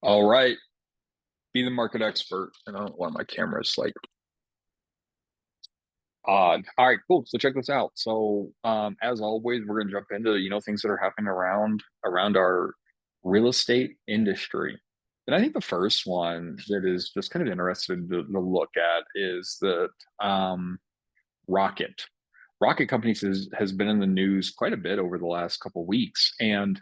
All right, be the market expert. And I don't want my cameras like odd. All right, cool. So check this out. So as always, we're gonna jump into things that are happening around our real estate industry. And I think the first one that is just kind of interesting to look at is that Rocket. Rocket Companies has been in the news quite a bit over the last couple of weeks. And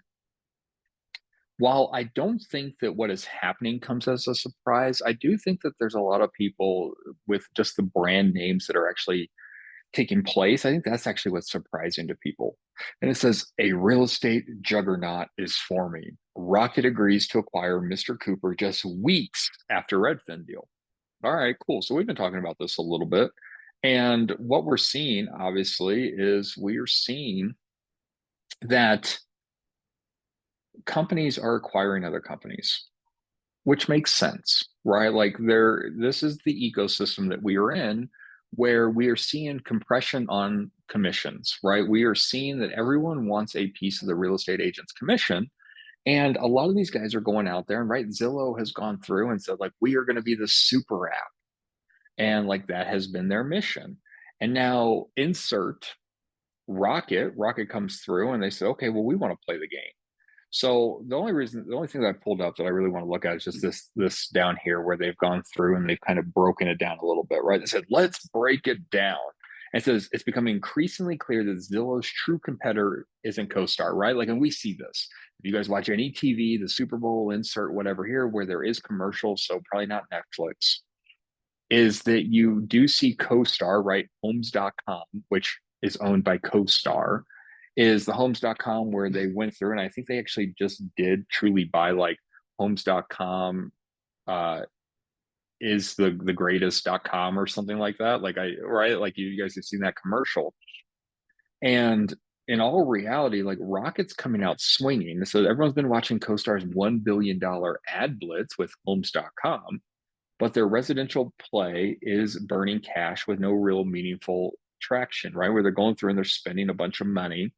while I don't think that what is happening comes as a surprise, I do think that there's a lot of people with just the brand names that are actually taking place. I think that's actually what's surprising to people. And it says a real estate juggernaut is forming. Rocket agrees to acquire Mr. Cooper just weeks after Redfin deal. All right, cool. So we've been talking about this a little bit. And what we're seeing, obviously, is we are seeing that companies are acquiring other companies, which makes sense, right? Like this is the ecosystem that we are in where we are seeing compression on commissions, right? We are seeing that everyone wants a piece of the real estate agent's commission. And a lot of these guys are going out there and right, Zillow has gone through and said, like, we are going to be the super app. And like that has been their mission. And now insert Rocket comes through and they say, okay, well, we want to play the game. So the only thing that I pulled up that I really want to look at is just this down here where they've gone through and they've kind of broken it down a little bit, right? They said, let's break it down. And it says it's becoming increasingly clear that Zillow's true competitor isn't CoStar, right? Like, and we see this. If you guys watch any TV, the Super Bowl, insert whatever here, where there is commercials, so probably not Netflix, is that you do see CoStar, right? Homes.com, which is owned by CoStar, is the Homes.com where they went through, and I think they actually just did truly buy like Homes.com uh, is the greatest.com or something like that. Right? Like you guys have seen that commercial. And in all reality, like Rocket's coming out swinging. So everyone's been watching CoStar's $1 billion ad blitz with Homes.com, but their residential play is burning cash with no real meaningful traction, right? Where they're going through and they're spending a bunch of money.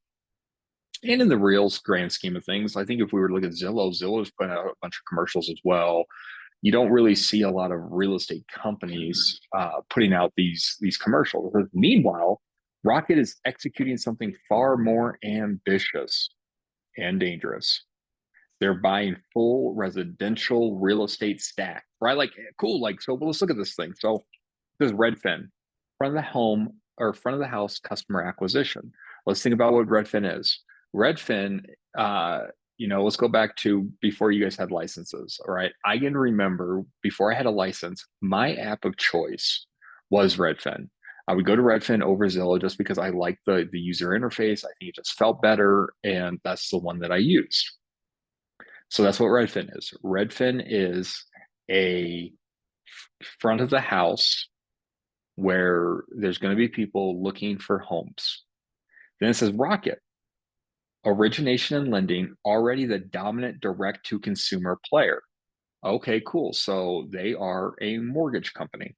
And in the real grand scheme of things, I think if we were to look at Zillow's putting out a bunch of commercials as well. You don't really see a lot of real estate companies putting out these commercials. Meanwhile, Rocket is executing something far more ambitious and dangerous. They're buying full residential real estate stack, right? Like, cool. Like, so let's look at this thing. So this is Redfin, front of the home or front of the house customer acquisition. Let's think about what Redfin is. Redfin, let's go back to before you guys had licenses. All right. I can remember before I had a license, my app of choice was Redfin. I would go to Redfin over Zillow just because I liked the user interface. I think it just felt better. And that's the one that I used. So that's what Redfin is. Redfin is a front of the house where there's going to be people looking for homes. Then it says Rocket, origination and lending, already the dominant direct to consumer player. Okay, cool. So they are a mortgage company.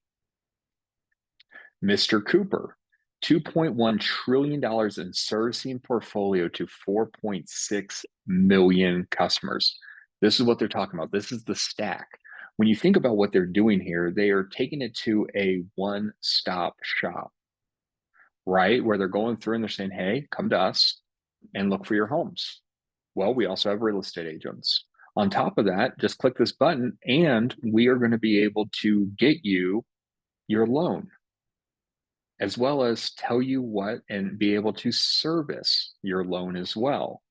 Mr. Cooper, $2.1 trillion in servicing portfolio to 4.6 million customers. This is what they're talking about. This is the stack. When you think about what they're doing here, they are taking it to a one-stop shop, right? Where they're going through and they're saying, hey, come to us and look for your homes. Well, we also have real estate agents. On top of that, just click this button and we are going to be able to get you your loan, as well as tell you what and be able to service your loan as well.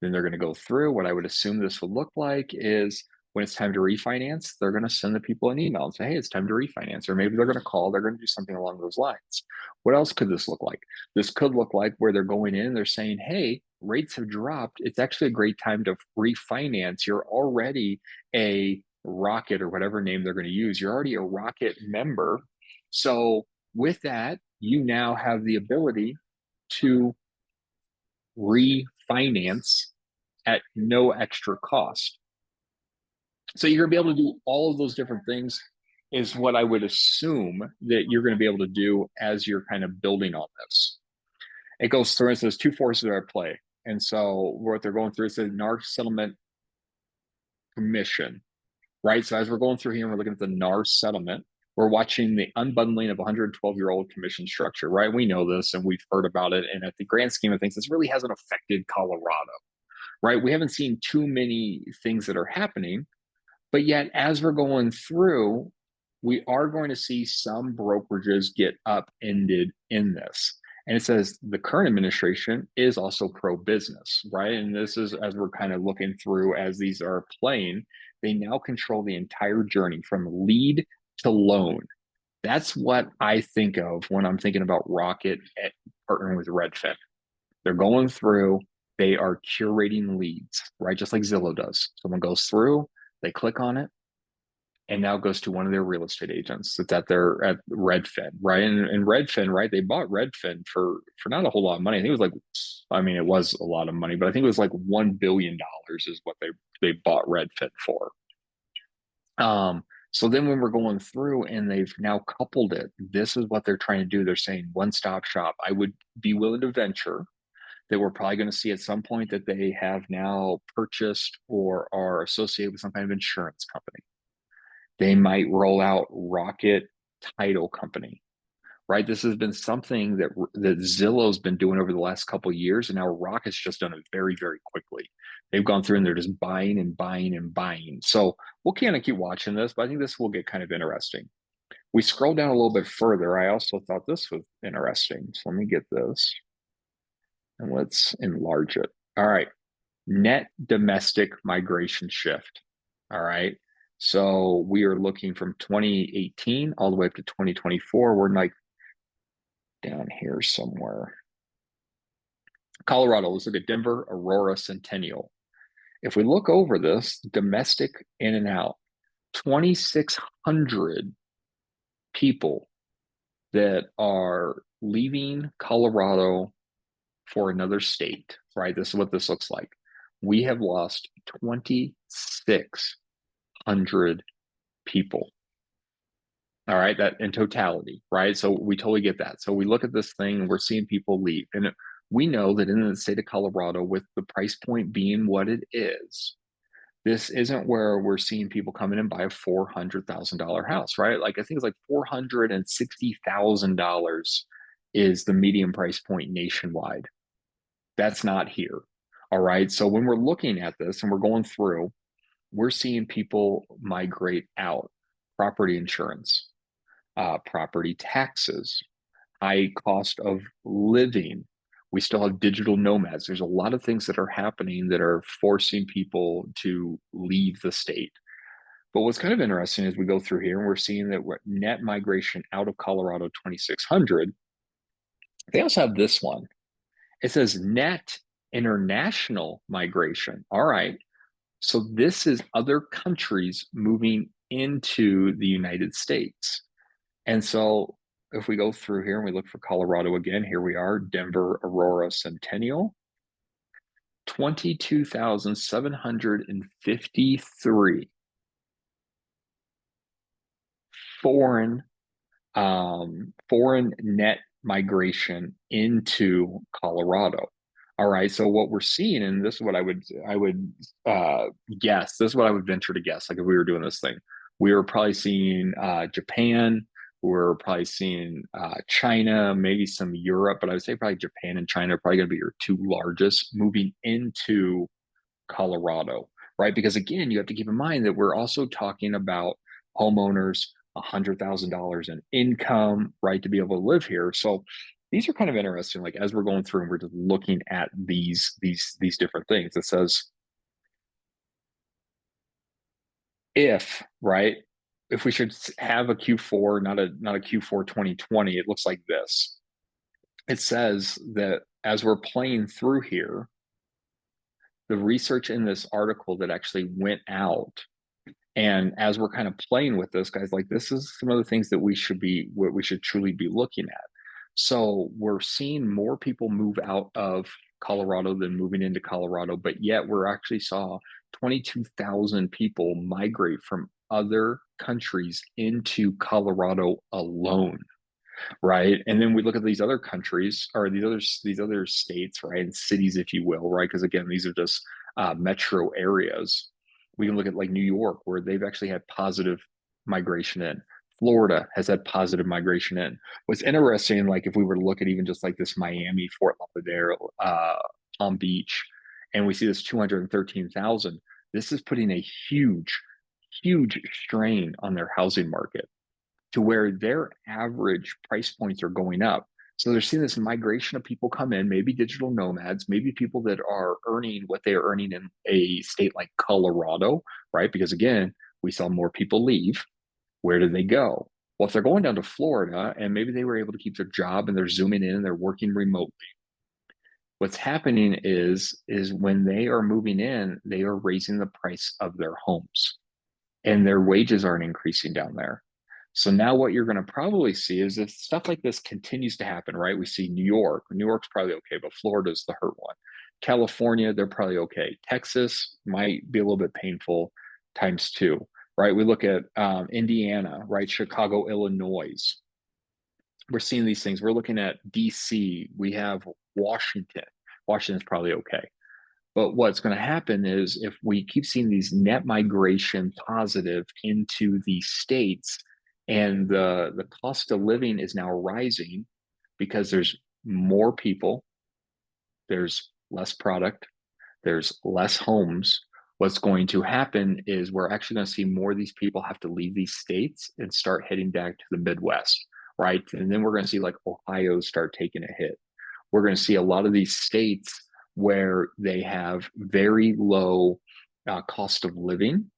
Then they're going to go through what I would assume this would look like is when it's time to refinance, they're going to send the people an email and say, hey, it's time to refinance. Or maybe they're going to call, they're going to do something along those lines. What else could this look like? This could look like where they're going in, they're saying, hey, rates have dropped. It's actually a great time to refinance. You're already a Rocket or whatever name they're going to use. You're already a Rocket member. So with that, you now have the ability to refinance at no extra cost. So you're going to be able to do all of those different things, is what I would assume that you're going to be able to do as you're kind of building on this. It goes through and says two forces are at play. And so what they're going through is a NAR settlement commission. right? So as we're going through here and we're looking at the NAR settlement, we're watching the unbundling of 112-year-old commission structure, right? We know this and we've heard about it. And at the grand scheme of things, this really hasn't affected Colorado, right? We haven't seen too many things that are happening, but yet as we're going through, we are going to see some brokerages get upended in this. And it says the current administration is also pro-business, right? And this is as we're kind of looking through as these are playing, they now control the entire journey from lead to loan. That's what I think of when I'm thinking about Rocket at partnering with Redfin. They're going through, they are curating leads, right? Just like Zillow does. Someone goes through, they click on it, and now goes to one of their real estate agents that's at Redfin, right? And Redfin, right? They bought Redfin for not a whole lot of money. I think it was like, I mean, it was a lot of money, but I think it was like $1 billion is what they bought Redfin for. So then when we're going through and they've now coupled it, this is what they're trying to do. They're saying one-stop shop. I would be willing to venture that we're probably going to see at some point that they have now purchased or are associated with some kind of insurance company. They might roll out Rocket Title Company, right? This has been something that Zillow's been doing over the last couple of years, and now Rocket's just done it very, very quickly. They've gone through and they're just buying and buying and buying. So we'll kind of keep watching this, but I think this will get kind of interesting. We scroll down a little bit further. I also thought this was interesting. So let me get this and let's enlarge it. All right. Net domestic migration shift. All right. So we are looking from 2018 all the way up to 2024. We're like down here somewhere. Colorado, let's look at Denver, Aurora, Centennial. If we look over this, domestic in and out, 2,600 people that are leaving Colorado for another state, right? This is what this looks like. We have lost 2,600 people. All right, that in totality, right? So we totally get that. So we look at this thing and we're seeing people leave. And we know that in the state of Colorado, with the price point being what it is, this isn't where we're seeing people come in and buy a $400,000 house, right? Like I think it's like $460,000 is the median price point nationwide. That's not here. All right. So when we're looking at this and we're going through, we're seeing people migrate out. Property insurance, property taxes, high cost of living. We still have digital nomads. There's a lot of things that are happening that are forcing people to leave the state. But what's kind of interesting as we go through here, and we're seeing that net migration out of Colorado 2,600. They also have this one. It says net international migration. All right. So this is other countries moving into the United States. And so if we go through here and we look for Colorado again, here we are, Denver, Aurora, Centennial, 22,753 foreign net migration into Colorado. All right. So what we're seeing, and this is what I would guess. This is what I would venture to guess. Like if we were doing this thing, we were probably seeing Japan. We're probably seeing China, maybe some Europe, but I would say probably Japan and China are probably going to be your two largest moving into Colorado, right? Because again, you have to keep in mind that we're also talking about homeowners, $100,000 in income, right, to be able to live here. So these are kind of interesting. Like as we're going through and we're just looking at these different things, it says if, right, if we should have a Q4, not a Q4 2020, it looks like this. It says that as we're playing through here, the research in this article that actually went out, and as we're kind of playing with this, guys, like this is some of the things that we should truly be looking at. So we're seeing more people move out of Colorado than moving into Colorado, but yet we're actually saw 22,000 people migrate from other countries into Colorado alone, right? And then we look at these other countries or these other states, right, and cities, if you will, right? Because again, these are just metro areas. We can look at like New York, where they've actually had positive migration in. Florida has had positive migration in. What's interesting, like if we were to look at even just like this Miami, Fort Lauderdale, Palm Beach, and we see this 213,000, this is putting a huge, huge strain on their housing market to where their average price points are going up. So they're seeing this migration of people come in, maybe digital nomads, maybe people that are earning what they are earning in a state like Colorado, right? Because again, we saw more people leave. Where do they go? Well, if they're going down to Florida and maybe they were able to keep their job and they're zooming in and they're working remotely, what's happening is when they are moving in, they are raising the price of their homes and their wages aren't increasing down there. So now what you're going to probably see is if stuff like this continues to happen, right? We see New York. New York's probably okay, but Florida's the hurt one. California, they're probably okay. Texas might be a little bit painful times two, right? We look at Indiana, right? Chicago, Illinois. We're seeing these things. We're looking at DC. We have Washington. Washington's probably okay. But what's going to happen is if we keep seeing these net migration positive into the states and the cost of living is now rising because there's more people, there's less product, there's less homes. What's going to happen is we're actually going to see more of these people have to leave these states and start heading back to the Midwest, right? And then we're going to see like Ohio start taking a hit. We're going to see a lot of these states where they have very low cost of living.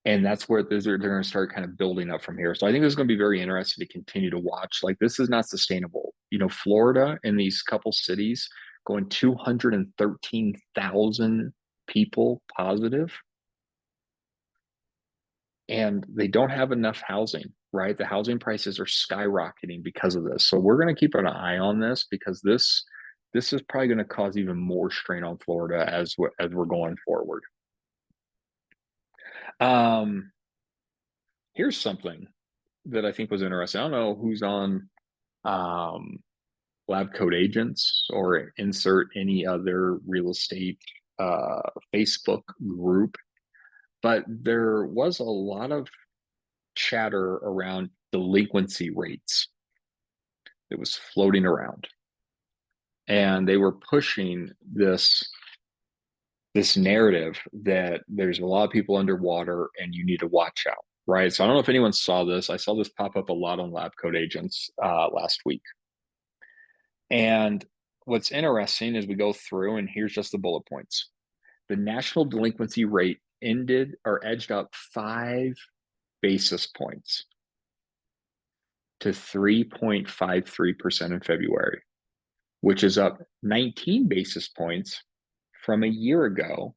And that's where they're going to start kind of building up from here. So I think this is going to be very interesting to continue to watch. Like, this is not sustainable. You know, Florida and these couple cities going 213,000 people positive, and they don't have enough housing, right? The housing prices are skyrocketing because of this. So we're going to keep an eye on this because this is probably going to cause even more strain on Florida as we're going forward. Um, Here's something that I think was interesting. I don't know who's on um, Lab Coat Agents or insert any other real estate Facebook group, but there was a lot of chatter around delinquency rates that was floating around. And they were pushing this narrative that there's a lot of people underwater and you need to watch out, right? So I don't know if anyone saw this. I saw this pop up a lot on Lab Coat Agents last week. And what's interesting is we go through, and here's just the bullet points. The national delinquency rate ended or edged up 5 basis points to 3.53% in February, which is up 19 basis points from a year ago,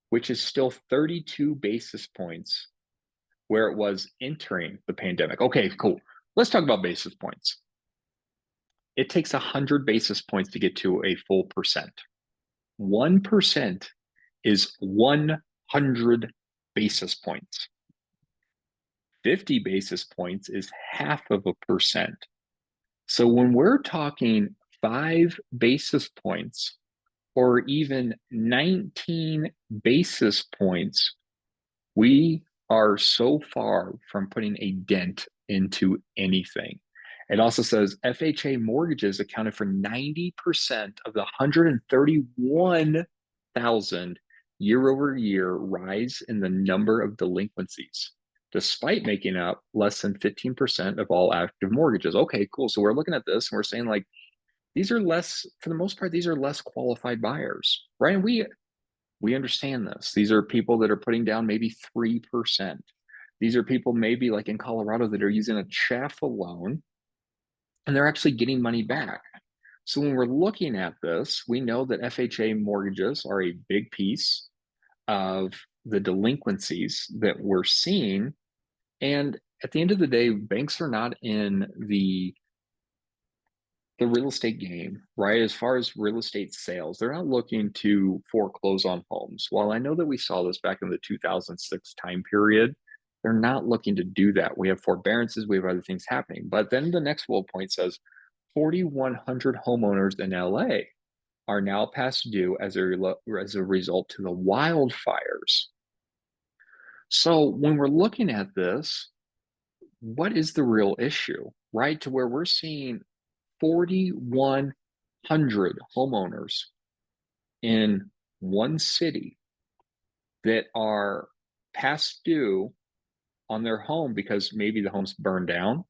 which is still 32 basis points where it was entering the pandemic. Okay, cool. Let's talk about basis points. It takes 100 basis points to get to a full percent. 1% is 100 basis points. 50 basis points is half of a percent. So when we're talking 5 basis points or even 19 basis points, we are so far from putting a dent into anything. It also says FHA mortgages accounted for 90% of the 131,000 year over year rise in the number of delinquencies, despite making up less than 15% of all active mortgages. Okay, cool. So we're looking at this and we're saying, like, these are less, for the most part, these are less qualified buyers, right? And we understand this. These are people that are putting down maybe 3%. These are people maybe like in Colorado that are using a CHFA loan and they're actually getting money back. So when we're looking at this, we know that FHA mortgages are a big piece of the delinquencies that we're seeing. And at the end of the day, banks are not in the real estate game, right? As far as real estate sales, they're not looking to foreclose on homes. While I know that we saw this back in the 2006 time period, they're not looking to do that. We have forbearances, we have other things happening. But then the next bullet point says 4,100 homeowners in LA are now past due as a result to the wildfires. So when we're looking at this, what is the real issue, right? To where we're seeing 4,100 homeowners in one city that are past due on their home because maybe the home's burned down,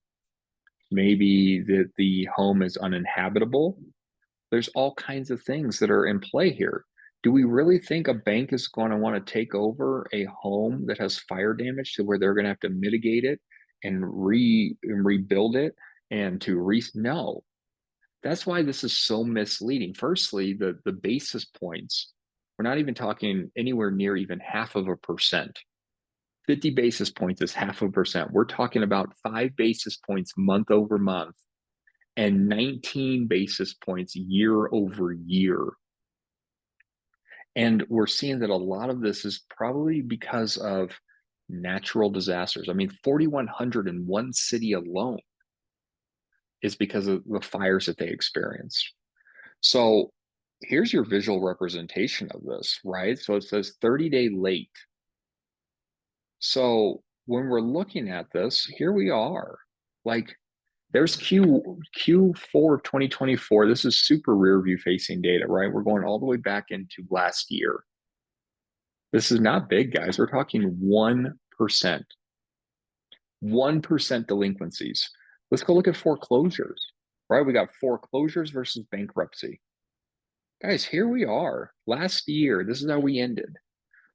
maybe the home is uninhabitable. There's all kinds of things that are in play here. Do we really think a bank is going to want to take over a home that has fire damage to where they're going to have to mitigate it and rebuild it and no. That's why this is so misleading. Firstly, the basis points, we're not even talking anywhere near even half of a percent. 50 basis points is half a percent. We're talking about 5 basis points month over month and 19 basis points year over year. And we're seeing that a lot of this is probably because of natural disasters. I mean, 4,100 in one city alone is because of the fires that they experienced. So here's your visual representation of this, right? So it says 30-day late. So when we're looking at this, here we are. Like there's Q4 of 2024. This is super rear view facing data, right? We're going all the way back into last year. This is not big, guys. We're talking 1%. 1% delinquencies. Let's go look at foreclosures, right? We got foreclosures versus bankruptcy. Guys, here we are. Last year, this is how we ended.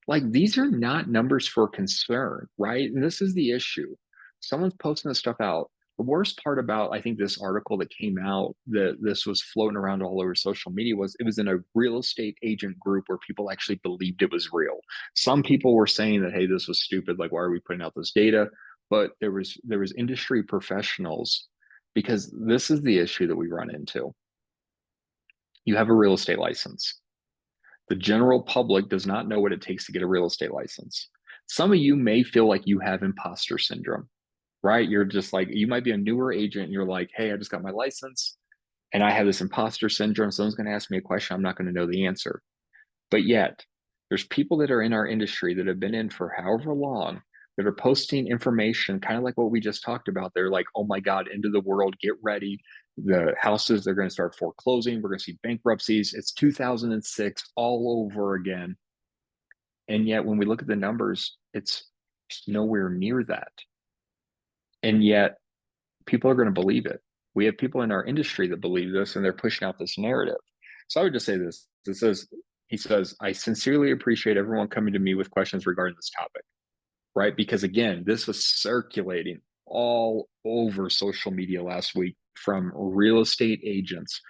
Like, these are not numbers for concern, right? And this is the issue. Someone's posting this stuff out. The worst part about, I think, this article that came out that this was floating around all over social media was it was in a real estate agent group where people actually believed it was real. Some people were saying that, hey, this was stupid. Like, why are we putting out this data? But there was industry professionals, because this is the issue that we run into. You have a real estate license. The general public does not know what it takes to get a real estate license. Some of you may feel like you have imposter syndrome, right? You're just like, you might be a newer agent and you're like, hey, I just got my license and I have this imposter syndrome. Someone's going to ask me a question. I'm not going to know the answer. But yet, there's people that are in our industry that have been in for however long that are posting information, kind of like what we just talked about. They're like, oh my God, end of the world, get ready. The houses, they're going to start foreclosing. We're going to see bankruptcies. It's 2006 all over again. And yet, when we look at the numbers, it's nowhere near that. And yet, people are going to believe it. We have people in our industry that believe this and they're pushing out this narrative. So I would just say this. He says, I sincerely appreciate everyone coming to me with questions regarding this topic, right? Because again, this was circulating all over social media last week from real estate agents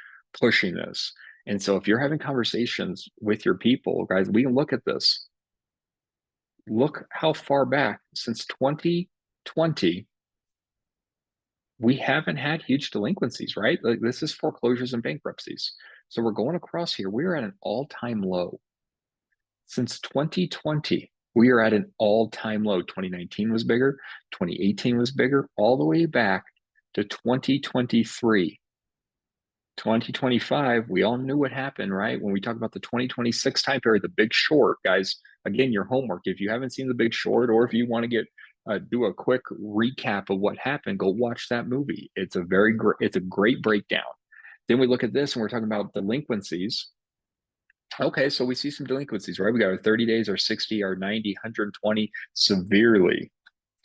pushing this. And so if you're having conversations with your people, guys, we can look at this. Look how far back since 2020 we haven't had huge delinquencies, right? Like this is foreclosures and bankruptcies. So we're going across here. We're at an all-time low. Since 2020, we are at an all-time low. 2019 was bigger, 2018 was bigger, all the way back to 2023. 2025, we all knew what happened, right? When we talk about the 2026 time period, the Big Short, guys, again, your homework. If you haven't seen the Big Short, or if you want to get do a quick recap of what happened, go watch that movie. It's a great breakdown. Then we look at this and we're talking about delinquencies. Okay, so we see some delinquencies, right? We got our 30 days, our 60, our 90, 120 severely.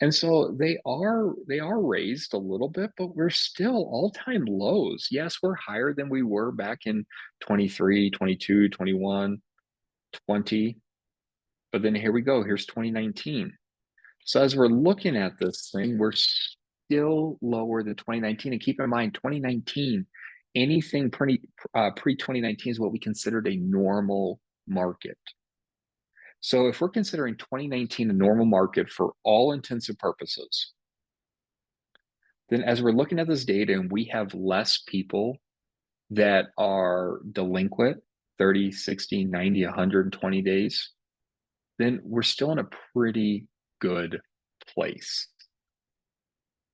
And so they are raised a little bit, but we're still all-time lows. Yes, we're higher than we were back in 23, 22, 21, 20. But then here we go. Here's 2019. So as we're looking at this thing, we're still lower than 2019. And keep in mind, 2019, anything pre-2019 is what we considered a normal market. So if we're considering 2019 a normal market for all intents and purposes, then as we're looking at this data and we have less people that are delinquent, 30, 60, 90, 120 days, then we're still in a pretty good place.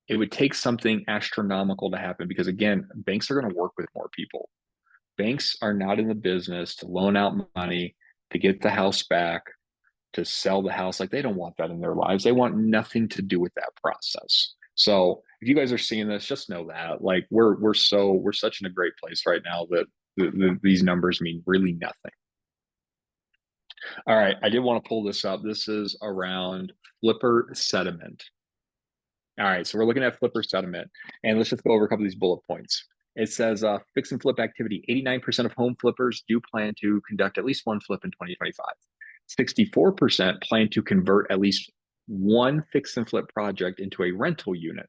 It would take something astronomical to happen because, again, banks are going to work with more people. Banks are not in the business to loan out money to get the house back, to sell the house. Like they don't want that in their lives. They want nothing to do with that process. So if you guys are seeing this, just know that like we're such in a great place right now that these numbers mean really nothing. All right, I did want to pull this up. This is around flipper sediment. All right, so we're looking at flipper sediment, and let's just go over a couple of these bullet points. It says fix and flip activity. 89% of home flippers do plan to conduct at least one flip in 2025. 64% plan to convert at least one fix and flip project into a rental unit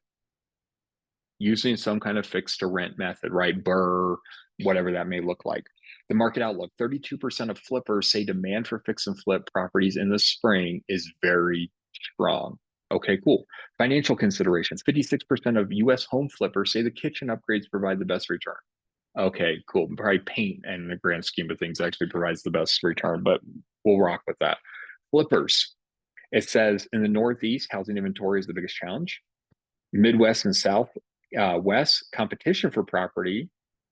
using some kind of fix to rent method, right? BRRRR, whatever that may look like. The market outlook, 32% of flippers say demand for fix and flip properties in the spring is very strong. Okay, cool. Financial considerations, 56% of US home flippers say the kitchen upgrades provide the best return. Okay, cool. Probably paint in the grand scheme of things actually provides the best return, but we'll rock with that. Flippers. It says in the Northeast, housing inventory is the biggest challenge. Midwest and South West, competition for property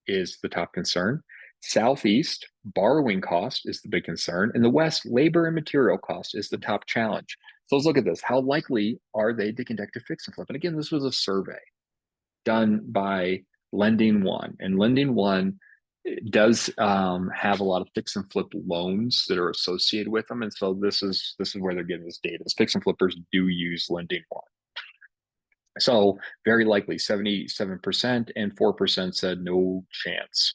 is the top concern. Southeast, borrowing cost is the big concern. In the West, labor and material cost is the top challenge. So let's look at this. How likely are they to conduct a fix and flip? And again, this was a survey done by Lending One, and Lending One does have a lot of fix and flip loans that are associated with them, and so this is where they're getting this data. Fix and flippers do use Lending One, so very likely 77% and 4% said no chance.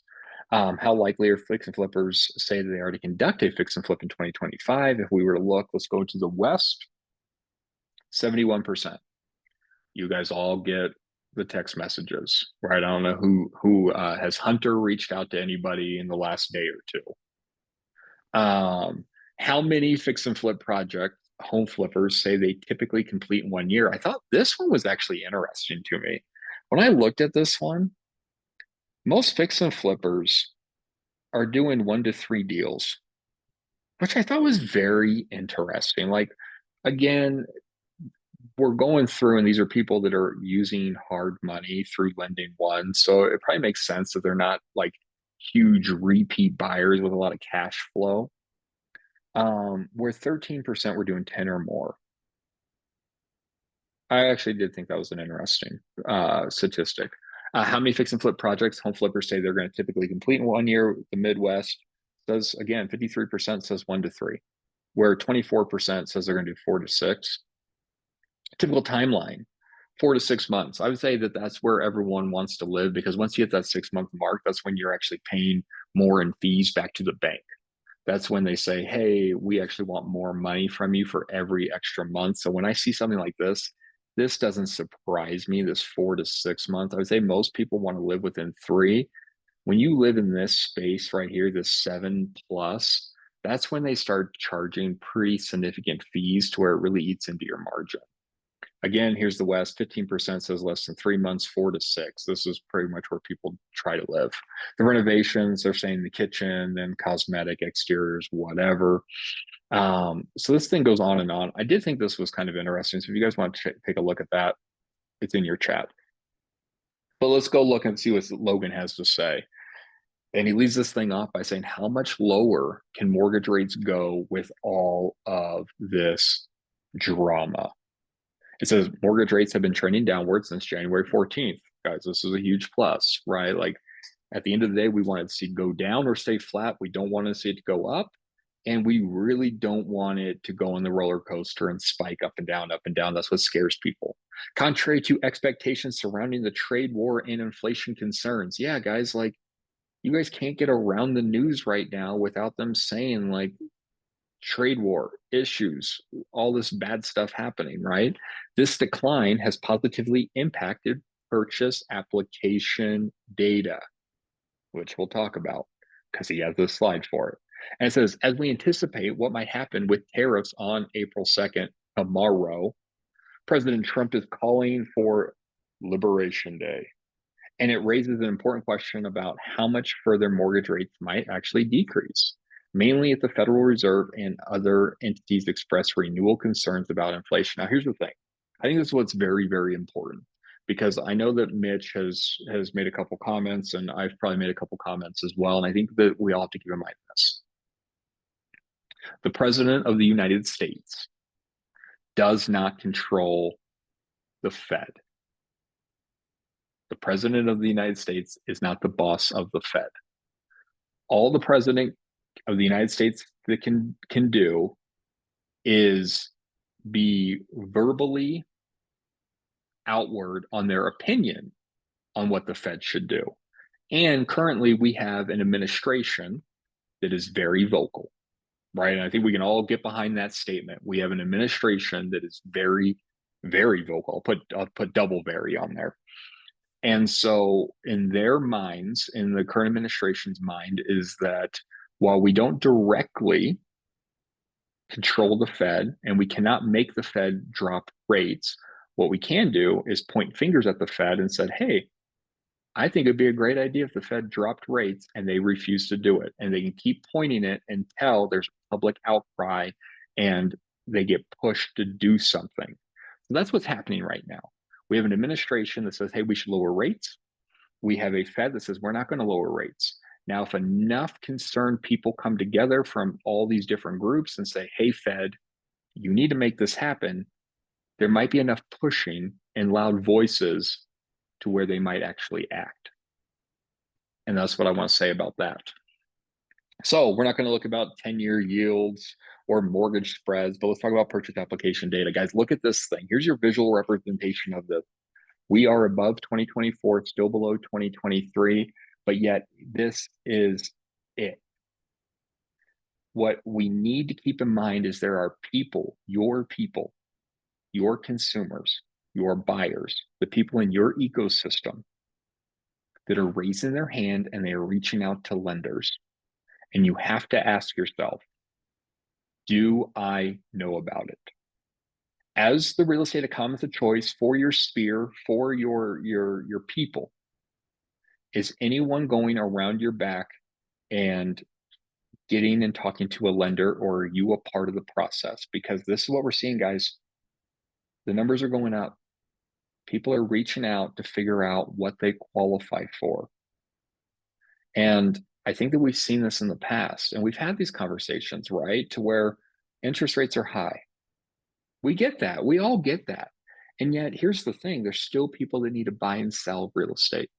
How likely are fix and flippers say that they are to conduct a fix and flip in 2025? If we were to look, let's go to the West, 71%. You guys all get the text messages, right? I don't know who has Hunter reached out to anybody in the last day or two. How many fix and flip project home flippers say they typically complete in 1 year? I thought this one was actually interesting to me. When I looked at this one, most fix and flippers are doing 1 to 3 deals, which I thought was very interesting. Like, again, we're going through, and these are people that are using hard money through Lending One. So it probably makes sense that they're not like huge repeat buyers with a lot of cash flow. Where 13% were doing 10 or more. I actually did think that was an interesting statistic. How many fix and flip projects home flippers say they're going to typically complete in 1 year? The Midwest says, again, 53% says 1 to 3, where 24% says they're going to do 4 to 6. Typical timeline, 4 to 6 months. I would say that that's where everyone wants to live, because once you hit that 6-month mark, that's when you're actually paying more in fees back to the bank. That's when they say, hey, we actually want more money from you for every extra month. So when I see something like this doesn't surprise me, this 4 to 6 months. I would say most people want to live within 3. When you live in this space right here, this 7 plus, that's when they start charging pretty significant fees to where it really eats into your margin. Again, here's the West, 15% says less than 3 months, 4 to 6. This is pretty much where people try to live. The renovations, they're saying the kitchen, then cosmetic, exteriors, whatever. So this thing goes on and on. I did think this was kind of interesting. So if you guys want to take a look at that, it's in your chat. But let's go look and see what Logan has to say. And he leaves this thing off by saying, how much lower can mortgage rates go with all of this drama? It says mortgage rates have been trending downward since January 14th. Guys, this is a huge plus, right? Like at the end of the day, we want to see it go down or stay flat. We don't want to see it go up. And we really don't want it to go on the roller coaster and spike up and down, up and down. That's what scares people. Contrary to expectations surrounding the trade war and inflation concerns. Yeah, guys, like you guys can't get around the news right now without them saying like trade war issues, all this bad stuff happening, right? This decline has positively impacted purchase application data, which we'll talk about because he has this slide for it. And it says, as we anticipate what might happen with tariffs on April 2nd, tomorrow, President Trump is calling for Liberation Day. And it raises an important question about how much further mortgage rates might actually decrease. Mainly at the Federal Reserve and other entities express renewal concerns about inflation. Now, here's the thing. I think this is what's very, very important. because I know that Mitch has made a couple comments, and I've probably made a couple comments as well. And I think that we all have to keep in mind this. The President of the United States does not control the Fed. The President of the United States is not the boss of the Fed. All the President of the United States that can do is be verbally outward on their opinion on what the Fed should do. And currently, we have an administration that is very vocal, right? And I think we can all get behind that statement. We have an administration that is very, very vocal. I'll put double very on there. And so, in their minds, in the current administration's mind, is that while we don't directly control the Fed and we cannot make the Fed drop rates, what we can do is point fingers at the Fed and said, hey, I think it'd be a great idea if the Fed dropped rates, and they refuse to do it. And they can keep pointing it until there's public outcry and they get pushed to do something. So that's what's happening right now. We have an administration that says, hey, we should lower rates. We have a Fed that says, we're not going to lower rates. Now, if enough concerned people come together from all these different groups and say, hey, Fed, you need to make this happen, there might be enough pushing and loud voices to where they might actually act. And that's what I want to say about that. So we're not going to look about 10-year yields or mortgage spreads, but let's talk about purchase application data. Guys, look at this thing. Here's your visual representation of this. We are above 2024, still below 2023, but yet this is it. What we need to keep in mind is there are people, your consumers, your buyers, the people in your ecosystem that are raising their hand and they are reaching out to lenders. And you have to ask yourself, do I know about it? As the real estate economist of choice for your sphere, for your people, is anyone going around your back and getting and talking to a lender, or are you a part of the process? Because this is what we're seeing, guys. The numbers are going up. People are reaching out to figure out what they qualify for. And I think that we've seen this in the past, and we've had these conversations, right? To where interest rates are high. We get that. We all get that. And yet, here's the thing. There's still people that need to buy and sell real estate.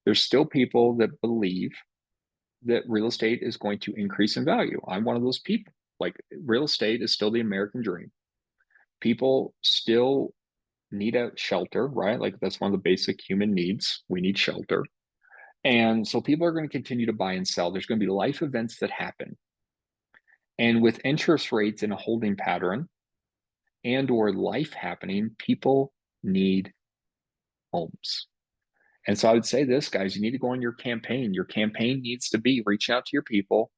There's still people that believe that real estate is going to increase in value. I'm one of those people. Like, real estate is still the American dream. People still need a shelter, right? Like, that's one of the basic human needs. We need shelter. And so people are going to continue to buy and sell. There's going to be life events that happen. And with interest rates in a holding pattern and or life happening, people need homes. And so I would say this, guys, you need to go on your campaign. Your campaign needs to be reaching out to your people,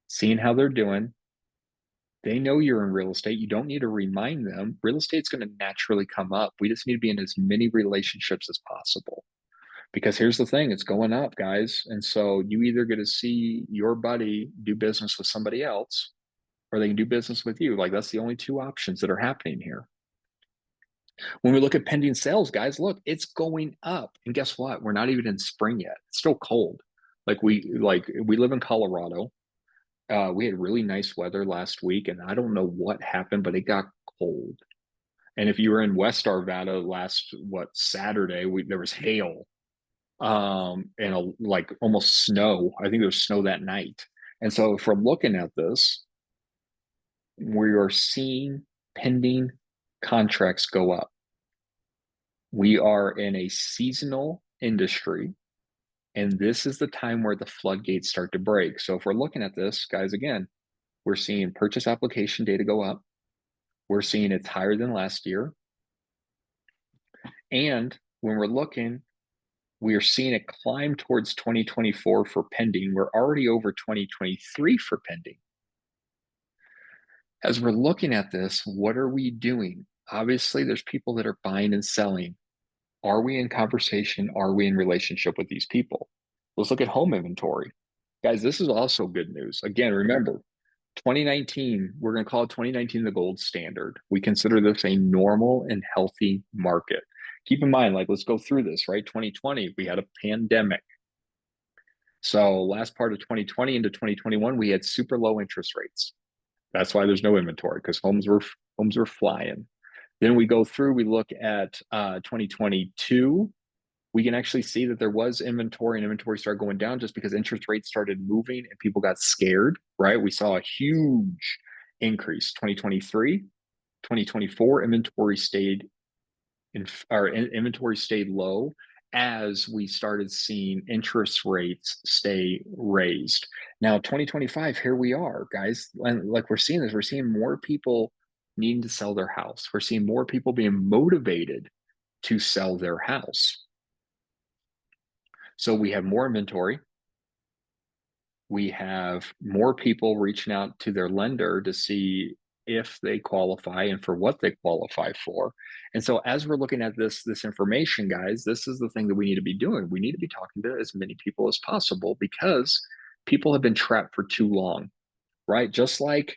seeing how they're doing. They know you're in real estate. You don't need to remind them. Real estate's going to naturally come up. We just need to be in as many relationships as possible. Because here's the thing, it's going up, guys. And so you either get to see your buddy do business with somebody else, or they can do business with you. Like, that's the only two options that are happening here. When we look at pending sales, guys, look, it's going up. And guess what? We're not even in spring yet. It's still cold. We live in Colorado. We had really nice weather last week, and I don't know what happened, but it got cold. And if you were in West Arvada last Saturday, there was hail, and almost snow. I think there was snow that night. And so if we're looking at this, we are seeing pending contracts go up. We are in a seasonal industry, and this is the time where the floodgates start to break. So if we're looking at this, guys, again, we're seeing purchase application data go up. We're seeing it's higher than last year. And when we're looking, we are seeing it climb towards 2024 for pending. We're already over 2023 for pending. As we're looking at this, what are we doing? Obviously, there's people that are buying and selling. Are we in conversation? Are we in relationship with these people? Let's look at home inventory. Guys, this is also good news. Again, remember, 2019, we're going to call it 2019 the gold standard. We consider this a normal and healthy market. Keep in mind, like, let's go through this, right? 2020, we had a pandemic. So last part of 2020 into 2021, we had super low interest rates. That's why there's no inventory, because homes were flying. Then we go through, we look at 2022. We can actually see that there was inventory, and inventory started going down just because interest rates started moving and people got scared, right? We saw a huge increase. 2023, 2024, inventory stayed low as we started seeing interest rates stay raised. Now, 2025, here we are, guys. And like, we're seeing more people needing to sell their house. We're seeing more people being motivated to sell their house. So we have more inventory. We have more people reaching out to their lender to see if they qualify and for what they qualify for. And so as we're looking at this information, guys, this is the thing that we need to be doing. We need to be talking to as many people as possible, because people have been trapped for too long, right? Just like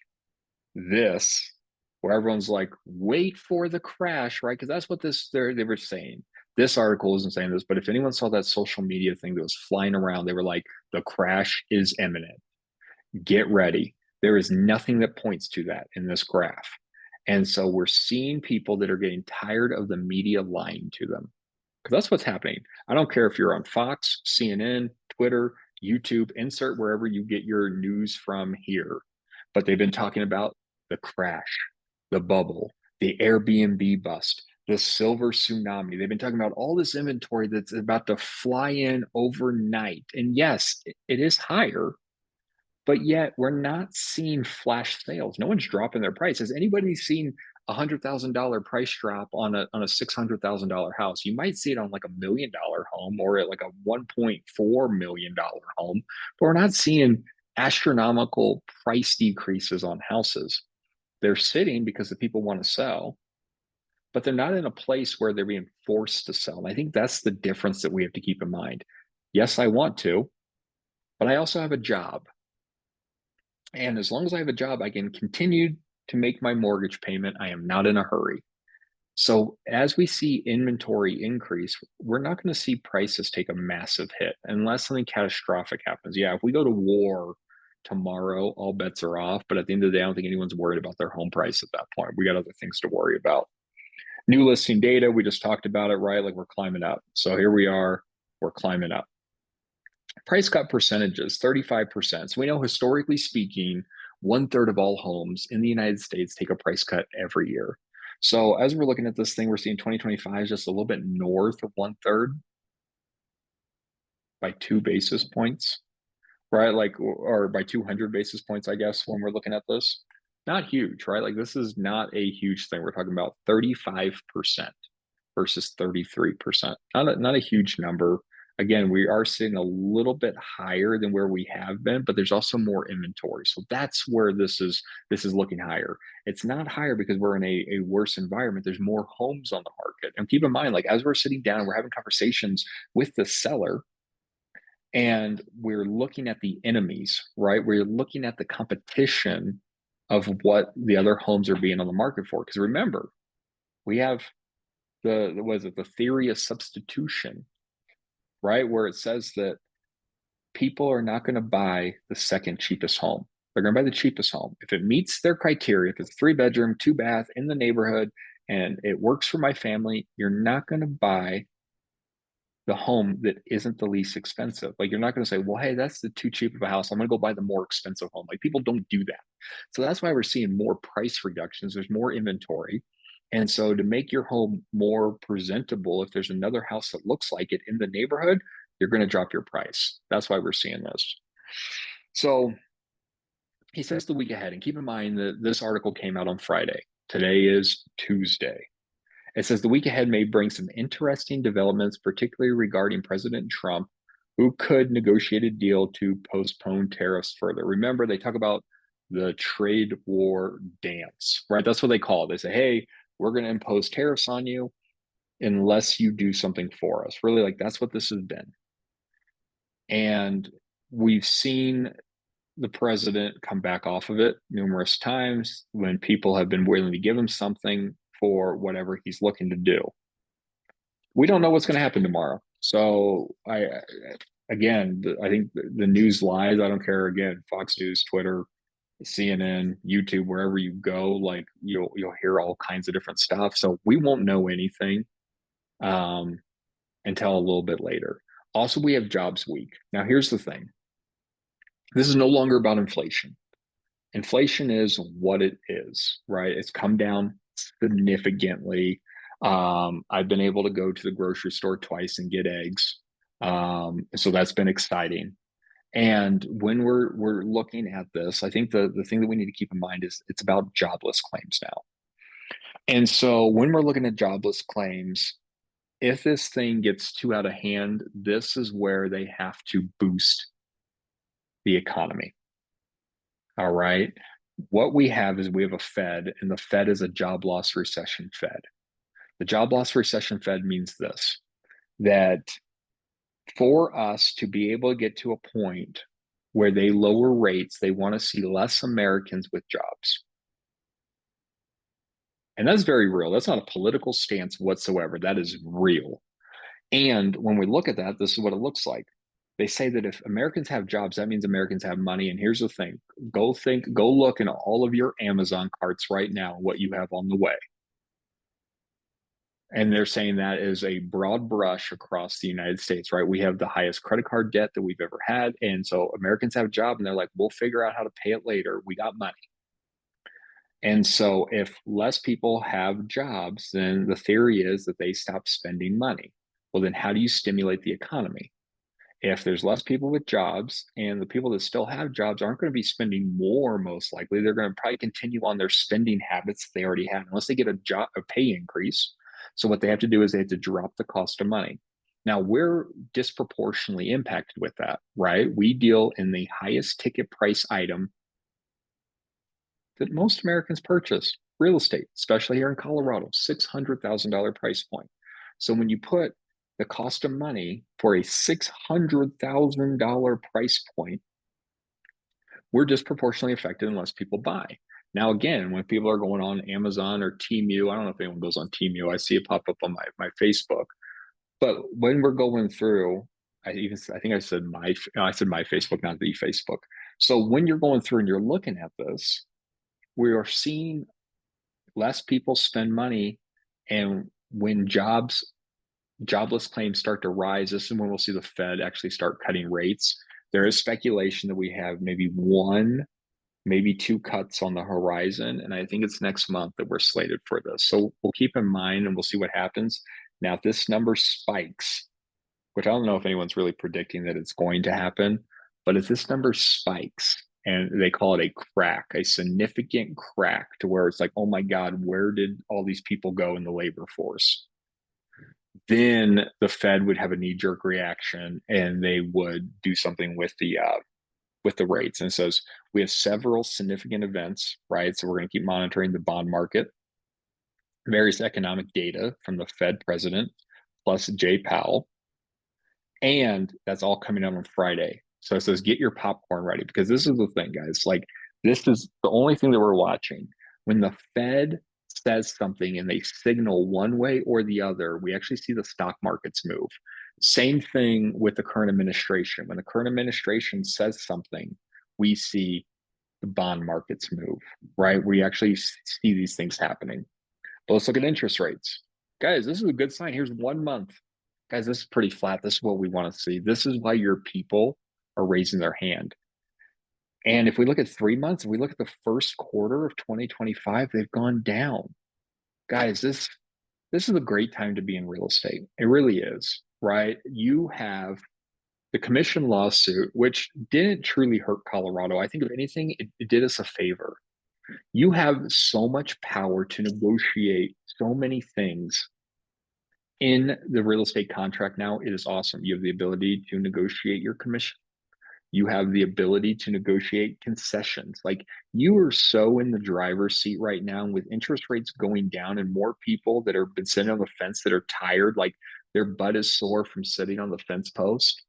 this, where everyone's like, wait for the crash, right? Because that's what they were saying. This article isn't saying this, but if anyone saw that social media thing that was flying around, they were like, the crash is imminent. Get ready. There is nothing that points to that in this graph. And so we're seeing people that are getting tired of the media lying to them, because that's what's happening. I don't care if you're on Fox, CNN, Twitter, YouTube, insert wherever you get your news from here. But they've been talking about the crash, the bubble, the Airbnb bust, the silver tsunami. They've been talking about all this inventory that's about to fly in overnight. And yes, it is higher, but yet we're not seeing flash sales. No one's dropping their price. Has anybody seen $100,000 price drop on a $600,000 house? You might see it on like $1 million home or at like a $1.4 million home, but we're not seeing astronomical price decreases on houses. They're sitting because the people want to sell, but they're not in a place where they're being forced to sell. And I think that's the difference that we have to keep in mind. Yes, I want to, but I also have a job. And as long as I have a job, I can continue to make my mortgage payment. I am not in a hurry. So as we see inventory increase, we're not going to see prices take a massive hit unless something catastrophic happens. Yeah, if we go to war tomorrow, all bets are off. But at the end of the day, I don't think anyone's worried about their home price at that point. We got other things to worry about. New listing data, we just talked about it, right? Like, we're climbing up. So here we are, we're climbing up. Price cut percentages, 35%. So we know, historically speaking, 1/3 of all homes in the United States take a price cut every year. So as we're looking at this thing, we're seeing 2025 is just a little bit north of 1/3 by 2 basis points, right? Like, or by 200 basis points, I guess, when we're looking at this. Not huge, right? Like, this is not a huge thing. We're talking about 35% versus 33%. Not a huge number. Again, we are sitting a little bit higher than where we have been, but there's also more inventory. So that's where this is looking higher. It's not higher because we're in a worse environment. There's more homes on the market. And keep in mind, like, as we're sitting down, we're having conversations with the seller, and we're looking at the enemies, right? We're looking at the competition of what the other homes are being on the market for. Because remember, we have the theory of substitution, right? Where it says that people are not going to buy the second cheapest home. They're going to buy the cheapest home. If it meets their criteria, if it's 3 bedroom, 2 bath in the neighborhood, and it works for my family, you're not going to buy the home that isn't the least expensive. Like, you're not going to say, well, hey, that's the too cheap of a house, I'm going to go buy the more expensive home. Like, people don't do that. So that's why we're seeing more price reductions. There's more inventory. And so to make your home more presentable, if there's another house that looks like it in the neighborhood, you're going to drop your price. That's why we're seeing this. So he says the week ahead, and keep in mind that this article came out on Friday. Today is Tuesday. It says the week ahead may bring some interesting developments, particularly regarding President Trump, who could negotiate a deal to postpone tariffs further. Remember, they talk about the trade war dance, right? That's what they call it. They say, hey, we're going to impose tariffs on you unless you do something for us. Really, like, that's what this has been. And we've seen the president come back off of it numerous times when people have been willing to give him something for whatever he's looking to do. We don't know what's going to happen tomorrow. So again, I think the news lies. I don't care. Again, Fox News, Twitter, CNN, YouTube, wherever you go, like you'll hear all kinds of different stuff. So we won't know anything um, until a little bit later. Also, we have jobs week. Now, here's the thing. This is no longer about inflation. Inflation is what it is, right? It's come down significantly. I've been able to go to the grocery store twice and get eggs. So that's been exciting. And when we're looking at this, I think the thing that we need to keep in mind is it's about jobless claims now. And so when we're looking at jobless claims, if this thing gets too out of hand, this is where they have to boost the economy. All right. What we have is we have a Fed, and the Fed is a job loss recession Fed. The job loss recession Fed means this, that for us to be able to get to a point where they lower rates, they want to see less Americans with jobs. And that's very real. That's not a political stance whatsoever. That is real. And when we look at that, this is what it looks like. They say that if Americans have jobs, that means Americans have money. And here's the thing, go look in all of your Amazon carts right now, what you have on the way. And they're saying that is a broad brush across the United States, right? We have the highest credit card debt that we've ever had. And so Americans have a job and they're like, we'll figure out how to pay it later. We got money. And so if less people have jobs, then the theory is that they stop spending money. Well, then how do you stimulate the economy? If there's less people with jobs and the people that still have jobs aren't going to be spending more, most likely, they're going to probably continue on their spending habits they already have, unless they get a pay increase. So what they have to do is they have to drop the cost of money. Now we're disproportionately impacted with that, right? We deal in the highest ticket price item that most Americans purchase, real estate, especially here in Colorado, $600,000 price point. So when you put the cost of money for a $600,000 price point, we're disproportionately affected unless people buy. Now, again, when people are going on Amazon or Temu, I don't know if anyone goes on Temu, I see it pop up on my Facebook. But when we're going through, I think I said my Facebook, not the Facebook. So when you're going through and you're looking at this, we are seeing less people spend money, and when jobless claims start to rise, this is when we'll see the Fed actually start cutting rates. There is speculation that we have maybe one, maybe two cuts on the horizon, and I think it's next month that we're slated for this. So we'll keep in mind and we'll see what happens. Now, if this number spikes, which I don't know if anyone's really predicting that it's going to happen, but if this number spikes and they call it a crack, a significant crack to where it's like, oh my God, where did all these people go in the labor force? Then the Fed would have a knee-jerk reaction and they would do something with the rates. And it says we have several significant events, right? So we're going to keep monitoring the bond market, various economic data from the Fed president, plus Jay Powell. And that's all coming out on Friday. So it says, get your popcorn ready, because this is the thing, guys. Like, this is the only thing that we're watching. When the Fed says something and they signal one way or the other, we actually see the stock markets move. Same thing with the current administration. When the current administration says something, we see the bond markets move, right? We actually see these things happening. But let's look at interest rates. Guys, this is a good sign. Here's 1 month. Guys, this is pretty flat. This is what we want to see. This is why your people are raising their hand. And if we look at 3 months, if we look at the first quarter of 2025, they've gone down. Guys, this is a great time to be in real estate. It really is, right? You have the commission lawsuit, which didn't truly hurt Colorado. I think if anything, it did us a favor. You have so much power to negotiate so many things in the real estate contract now. It is awesome. You have the ability to negotiate your commission. You have the ability to negotiate concessions. Like, you are so in the driver's seat right now with interest rates going down and more people that have been sitting on the fence that are tired, like their butt is sore from sitting on the fence post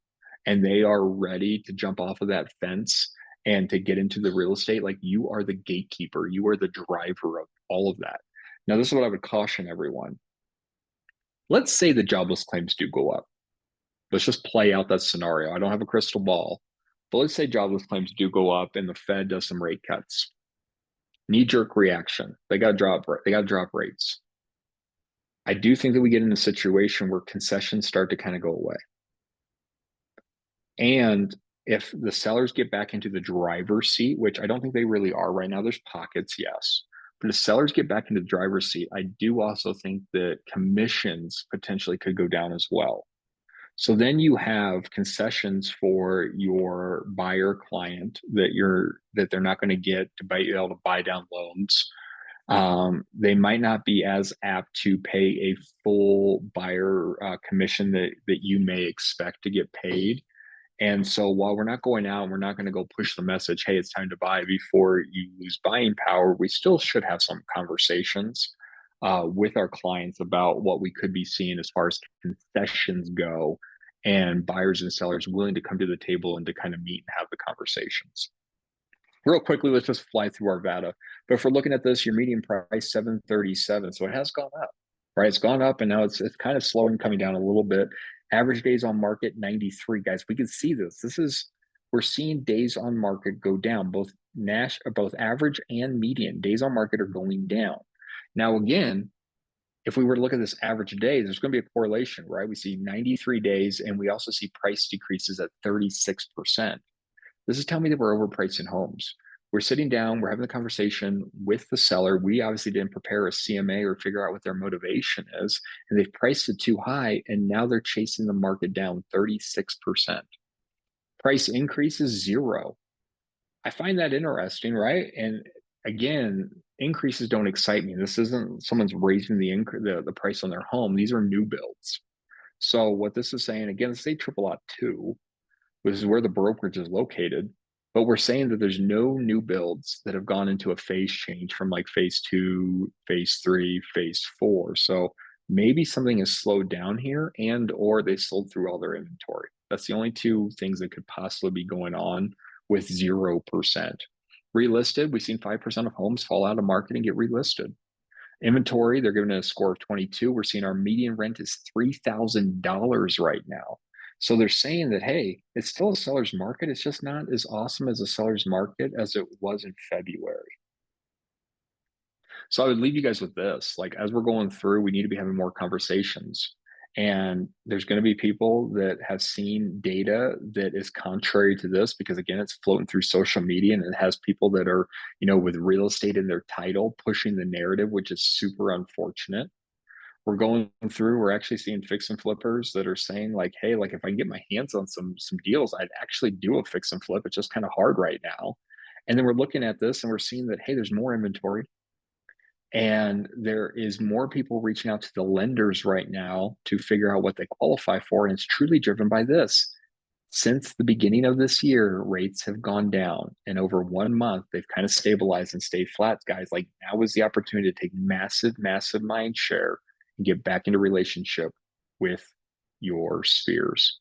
and they are ready to jump off of that fence and to get into the real estate. Like, you are the gatekeeper, you are the driver of all of that. Now, this is what I would caution everyone. let's say the jobless claims do go up. Let's just play out that scenario. I don't have a crystal ball, but let's say jobless claims do go up and the Fed does some rate cuts. Knee-jerk reaction. They got to drop. They got to drop rates. I do think that we get in a situation where concessions start to kind of go away. And if the sellers get back into the driver's seat, which I don't think they really are right now, there's pockets, yes. But if sellers get back into the driver's seat, I do also think that commissions potentially could go down as well. So then you have concessions for your buyer client that they're not going to get to be able to buy down loans. They might not be as apt to pay a full buyer commission that you may expect to get paid. And so while we're not going out and we're not going to go push the message, hey, it's time to buy before you lose buying power, we still should have some conversations with our clients about what we could be seeing as far as concessions go and buyers and sellers willing to come to the table and to kind of meet and have the conversations. Real quickly, let's just fly through our VATA. But if we're looking at this, your median price 737, so it has gone up, right? It's gone up, and now it's kind of slowing, coming down a little bit. Average days on market 93, guys. We can see this. We're seeing days on market go down. Both average and median days on market are going down. Now, again, if we were to look at this average days, there's going to be a correlation, right? We see 93 days, and we also see price decreases at 36%. This is telling me that we're overpricing homes. We're sitting down, we're having a conversation with the seller. We obviously didn't prepare a CMA or figure out what their motivation is, and they've priced it too high, and now they're chasing the market down 36%. Price increases 0. I find that interesting, right? And again, increases don't excite me. This isn't someone's raising the price on their home. These are new builds. So what this is saying, again, say triple lot 2, which is where the brokerage is located. But we're saying that there's no new builds that have gone into a phase change from like phase 2, phase 3, phase 4. So maybe something has slowed down here and or they sold through all their inventory. That's the only two things that could possibly be going on with 0%. Relisted, we've seen 5% of homes fall out of market and get relisted. Inventory, they're giving it a score of 22. We're seeing our median rent is $3,000 right now. So they're saying that, hey, it's still a seller's market. It's just not as awesome as a seller's market as it was in February. So I would leave you guys with this. Like, as we're going through, we need to be having more conversations. And there's going to be people that have seen data that is contrary to this because, again, it's floating through social media and it has people that are, with real estate in their title pushing the narrative, which is super unfortunate. We're actually seeing fix and flippers that are saying like, hey, like if I can get my hands on some deals, I'd actually do a fix and flip. It's just kind of hard right now. And then we're looking at this and we're seeing that, hey, there's more inventory. And there is more people reaching out to the lenders right now to figure out what they qualify for. And it's truly driven by this. Since the beginning of this year, rates have gone down. And over 1 month, they've kind of stabilized and stayed flat, guys. Like now is the opportunity to take massive, massive mind share and get back into relationship with your spheres.